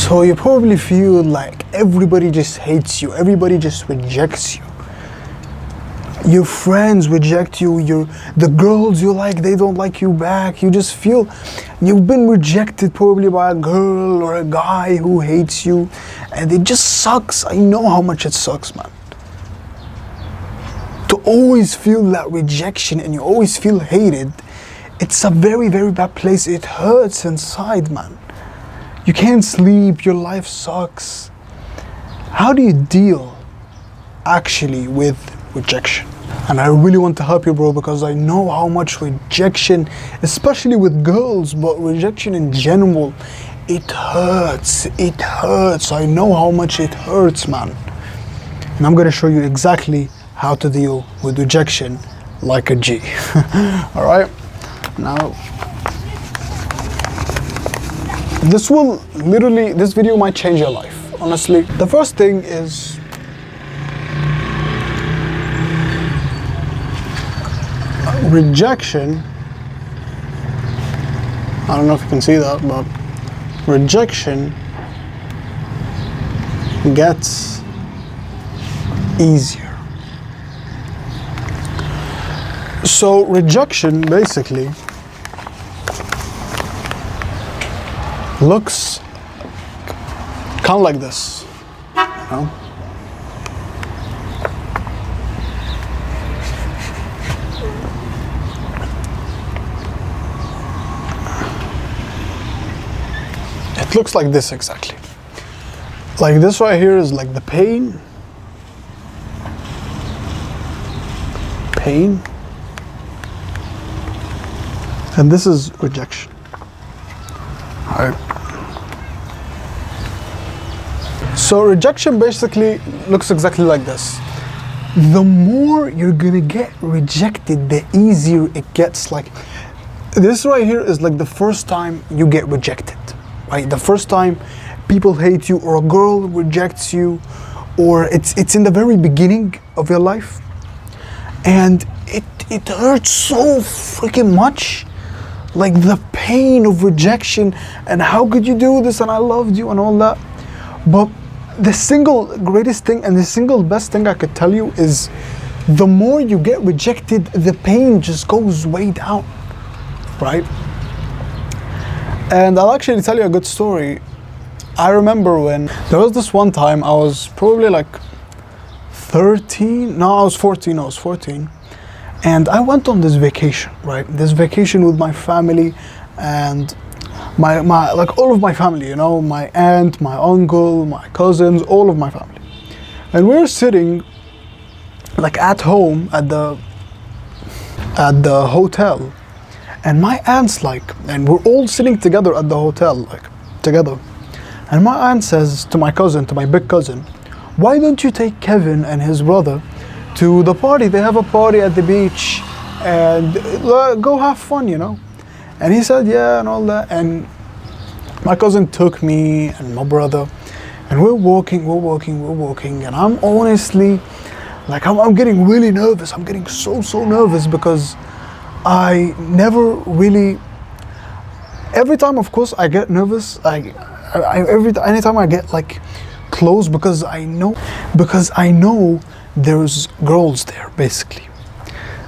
So you probably feel like everybody just hates you, everybody just rejects you. Your friends reject you, the girls you like, they don't like you back. You just feel you've been rejected probably by a girl or a guy who hates you, and it just sucks. I know how much it sucks, man. To always feel that rejection and you always feel hated, it's a very, very bad place. It hurts inside, man. You can't sleep, your life sucks. How do you deal actually with rejection? And I really want to help you, bro, because I know how much rejection, especially with girls, but rejection in general, it hurts. It hurts. I know how much it hurts, man. And I'm gonna show you exactly how to deal with rejection like a G. All right? Now, this video might change your life, honestly. The first thing is rejection. I don't know if you can see that, but rejection gets easier. So rejection basically looks kind of like this, you know? It looks like this exactly. Like this right here is like the pain. And this is rejection. All right. So rejection basically looks exactly like this. The more you're gonna get rejected, the easier it gets. Like this right here is like the first time you get rejected, right? The first time people hate you, or a girl rejects you, or it's in the very beginning of your life, and it hurts so freaking much. Like the pain of rejection, and how could you do this, and I loved you and all that. But the single greatest thing and the single best thing I could tell you is the more you get rejected, the pain just goes way down, right? And I'll actually tell you a good story. I remember when there was this one time, I was probably like 13, no, I was 14, and I went on this vacation, right? This vacation with my family and my like all of my family, you know, my aunt, my uncle, my cousins, all of my family. And we're sitting like at home at the hotel, and my aunt's like, and we're all sitting together at the hotel, like together. And my aunt says to my cousin, to my big cousin, why don't you take Kevin and his brother to the party? They have a party at the beach, and go have fun, you know. And he said, yeah, and all that. And my cousin took me and my brother, and we're walking, and I'm honestly, like, I'm getting really nervous. I'm getting so nervous because I never really, every time, of course, I get nervous, anytime I get like close, because I know there's girls there, basically.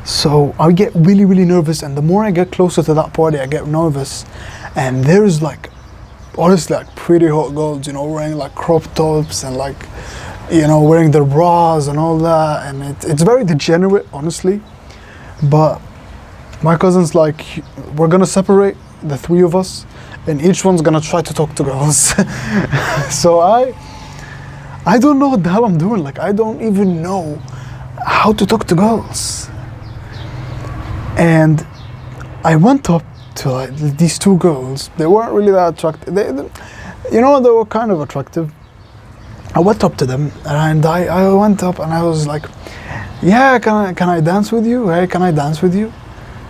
So I get really nervous, and the more I get closer to that party, I get nervous. And there's like, honestly, like pretty hot girls, you know, wearing like crop tops and like, you know, wearing their bras and all that. And it's very degenerate, honestly. But my cousin's like, we're gonna separate the three of us, and each one's gonna try to talk to girls. So I don't know what the hell I'm doing. Like, I don't even know how to talk to girls. And I went up to like these two girls. They weren't really that attractive. They were kind of attractive. I went up to them, and I went up and I was like, yeah, can I dance with you? Hey, can I dance with you?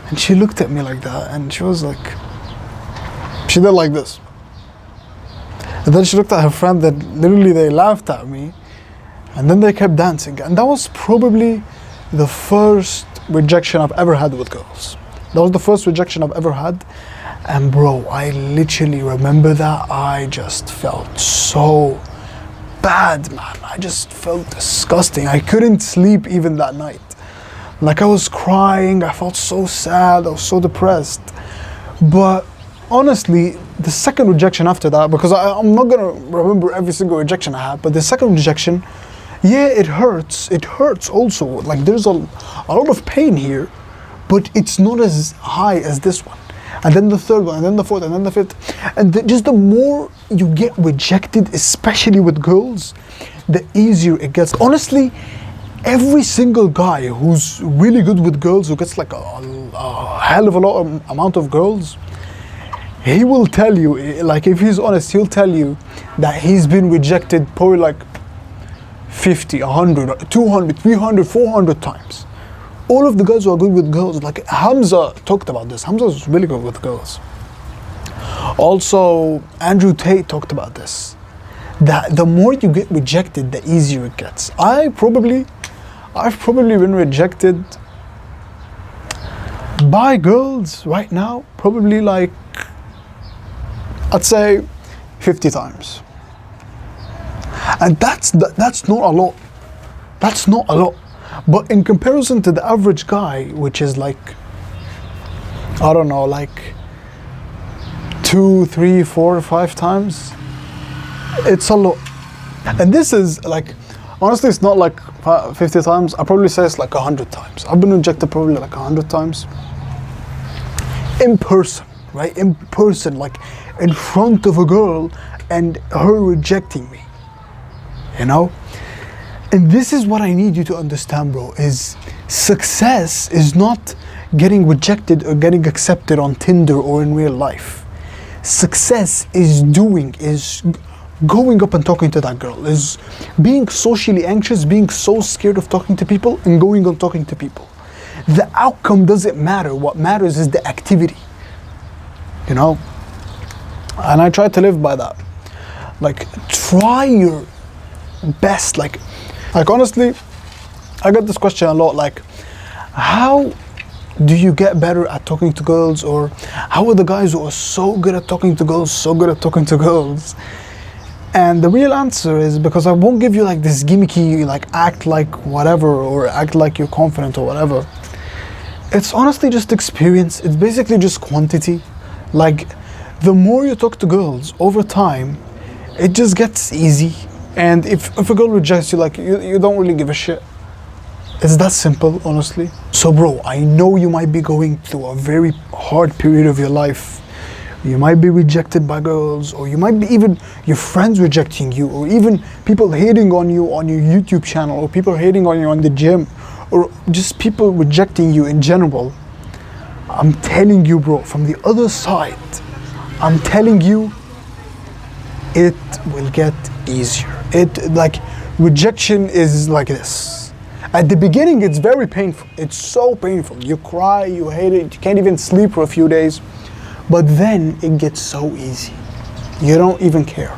And she looked at me like that, and she was like, she did like this. And then she looked at her friend, and literally they laughed at me, and then they kept dancing. And that was probably the first rejection I've ever had with girls. That was the first rejection I've ever had. And bro, I literally remember that. I just felt so bad, man. I just felt disgusting. I couldn't sleep even that night. Like, I was crying, I felt so sad, I was so depressed. But honestly, the second rejection after that, because I'm not gonna remember every single rejection I had, but the second rejection, yeah, it hurts. It hurts also. Like, there's a lot of pain here, but it's not as high as this one. And then the third one, and then the fourth, and then the fifth. And just the more you get rejected, especially with girls, the easier it gets. Honestly, every single guy who's really good with girls, who gets like a hell of a lot of amount of girls, he will tell you, like, if he's honest, he'll tell you that he's been rejected probably like 50, 100, 200, 300, 400 times. All of the guys who are good with girls, like Hamza talked about this. Hamza's really good with girls. Also, Andrew Tate talked about this. That the more you get rejected, the easier it gets. I've probably been rejected by girls right now, probably like, I'd say 50 times. And that's not a lot. That's not a lot. But in comparison to the average guy, which is like, I don't know, like 2, 3, 4, 5 times, it's a lot. And this is like, honestly, it's not like 50 times. I probably say it's like 100 times. I've been rejected probably like 100 times. In person, right? In person, like in front of a girl and her rejecting me, you know? And this is what I need you to understand, bro, is success is not getting rejected or getting accepted on Tinder or in real life. Success is going up and talking to that girl, is being socially anxious, being so scared of talking to people and going on talking to people. The outcome doesn't matter. What matters is the activity, you know? And I try to live by that. Like, try your best. Like honestly, I get this question a lot, like, how do you get better at talking to girls? Or how are the guys who are so good at talking to girls so good at talking to girls? And the real answer is, because I won't give you like this gimmicky, like act like whatever, or act like you're confident or whatever. It's honestly just experience. It's basically just quantity. Like, the more you talk to girls over time, it just gets easy. And if a girl rejects you, like, you don't really give a shit. It's that simple, honestly. So bro, I know you might be going through a very hard period of your life. You might be rejected by girls, or you might be even your friends rejecting you, or even people hating on you on your YouTube channel, or people hating on you on the gym, or just people rejecting you in general. I'm telling you, bro, from the other side, I'm telling you, it will get easier. Like, rejection is like this. At the beginning, it's very painful. It's so painful. You cry, you hate it, you can't even sleep for a few days. But then it gets so easy. You don't even care.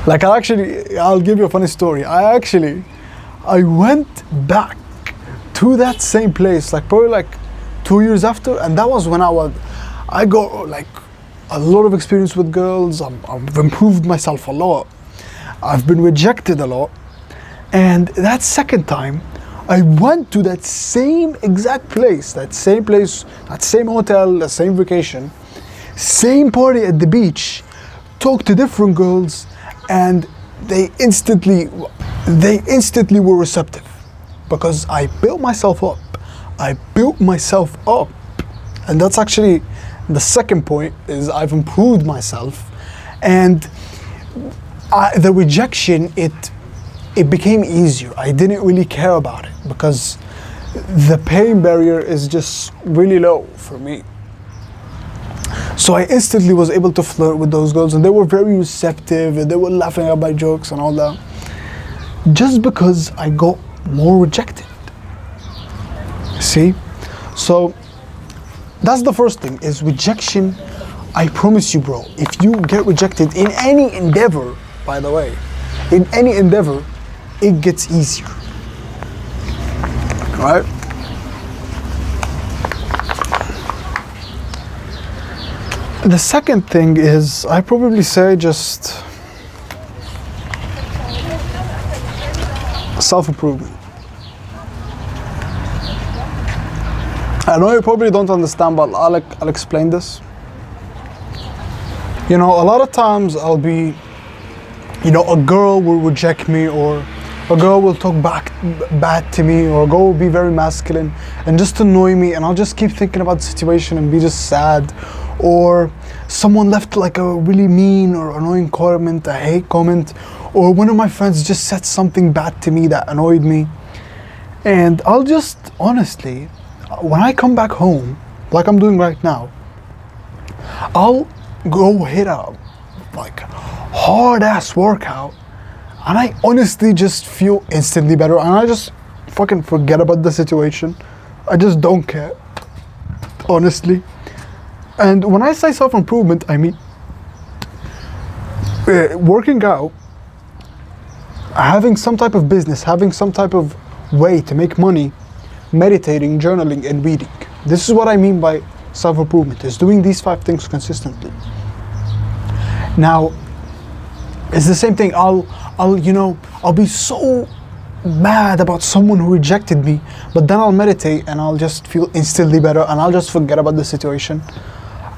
Like, I'll give you a funny story. I went back to that same place, like probably like 2 years after, and that was when I got like a lot of experience with girls. I've improved myself a lot. I've been rejected a lot. And that second time, I went to that same exact place, that same hotel, the same vacation, same party at the beach, talked to different girls, and they instantly were receptive, because I built myself up. And that's actually the second point, is I've improved myself. And the rejection, it became easier. I didn't really care about it, because the pain barrier is just really low for me. So I instantly was able to flirt with those girls, and they were very receptive, and they were laughing at my jokes and all that, just because I got more rejected. See? So that's the first thing, is rejection. I promise you, bro, if you get rejected in any endeavor, by the way, in any endeavor, it gets easier, right? The second thing is, I probably say just self-improvement. I know you probably don't understand, but I'll explain this. You know, a lot of times I'll be, you know, a girl will reject me, or a girl will talk back bad to me, or a girl will be very masculine and just annoy me, and I'll just keep thinking about the situation and be just sad. Or someone left like a really mean or annoying comment, a hate comment, or one of my friends just said something bad to me that annoyed me. And I'll just, honestly, when I come back home, like I'm doing right now, I'll go hit a like hard ass workout, and I honestly just feel instantly better, and I just fucking forget about the situation. I just don't care, honestly. And when I say self-improvement, I mean working out, having some type of business, having some type of way to make money, meditating, journaling, and reading. This is what I mean by self-improvement, is doing these 5 things consistently. Now, it's the same thing. I'll be so mad about someone who rejected me, but then I'll meditate and I'll just feel instantly better, and I'll just forget about the situation.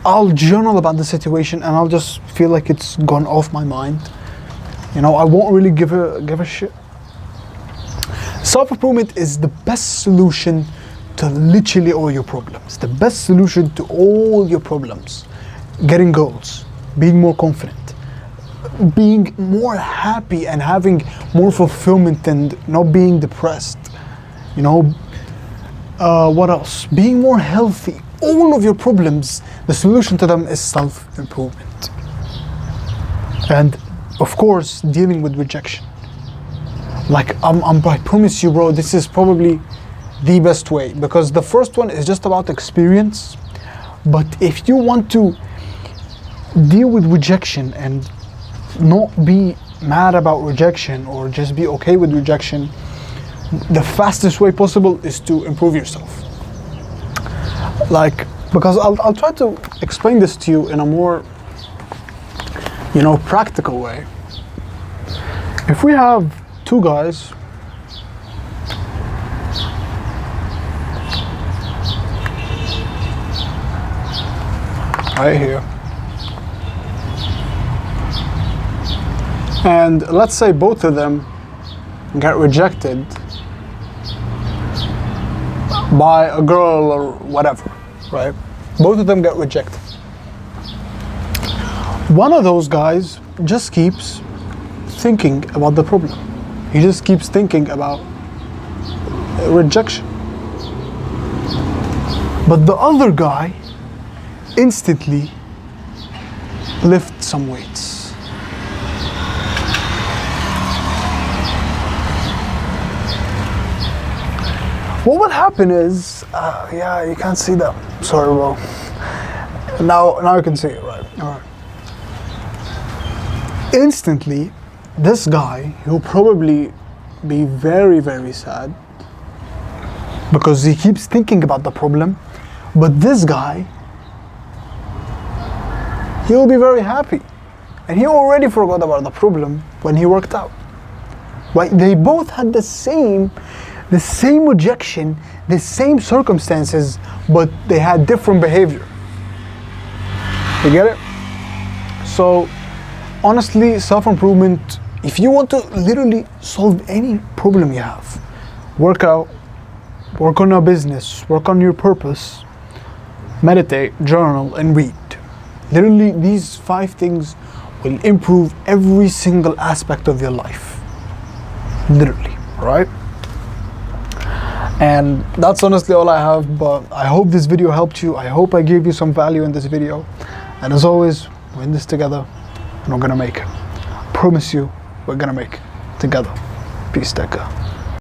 I'll journal about the situation and I'll just feel like it's gone off my mind. You know, I won't really give a shit. Self-improvement is the best solution to literally all your problems. The best solution to all your problems. Getting goals, being more confident, being more happy and having more fulfillment and not being depressed. You know, what else? Being more healthy. All of your problems, the solution to them is self-improvement. And of course, dealing with rejection. Like, I promise you, bro, this is probably the best way, because the first one is just about experience. But if you want to deal with rejection and not be mad about rejection, or just be okay with rejection, the fastest way possible is to improve yourself. Like, because I'll try to explain this to you in a more, you know, practical way. If we have 2 guys right here, and let's say both of them get rejected by a girl or whatever, right? Both of them get rejected. One of those guys just keeps thinking about the problem. He just keeps thinking about rejection. But the other guy instantly lifts some weights. What would happen is, yeah, you can't see that. Sorry, bro. Now you can see it, right? All right. Instantly, this guy, he'll probably be very, very sad because he keeps thinking about the problem. But this guy, he'll be very happy, and he already forgot about the problem when he worked out. Right? They both had the same rejection, the same circumstances, but they had different behavior. You get it? So, honestly, self-improvement, if you want to literally solve any problem you have, work out, work on your business, work on your purpose, meditate, journal, and read. Literally, these 5 things will improve every single aspect of your life. Literally, right? And that's honestly all I have, but I hope this video helped you. I hope I gave you some value in this video. And as always, we're in this together, and we're gonna make it. I promise you, we're gonna make it together. Peace, Tekka.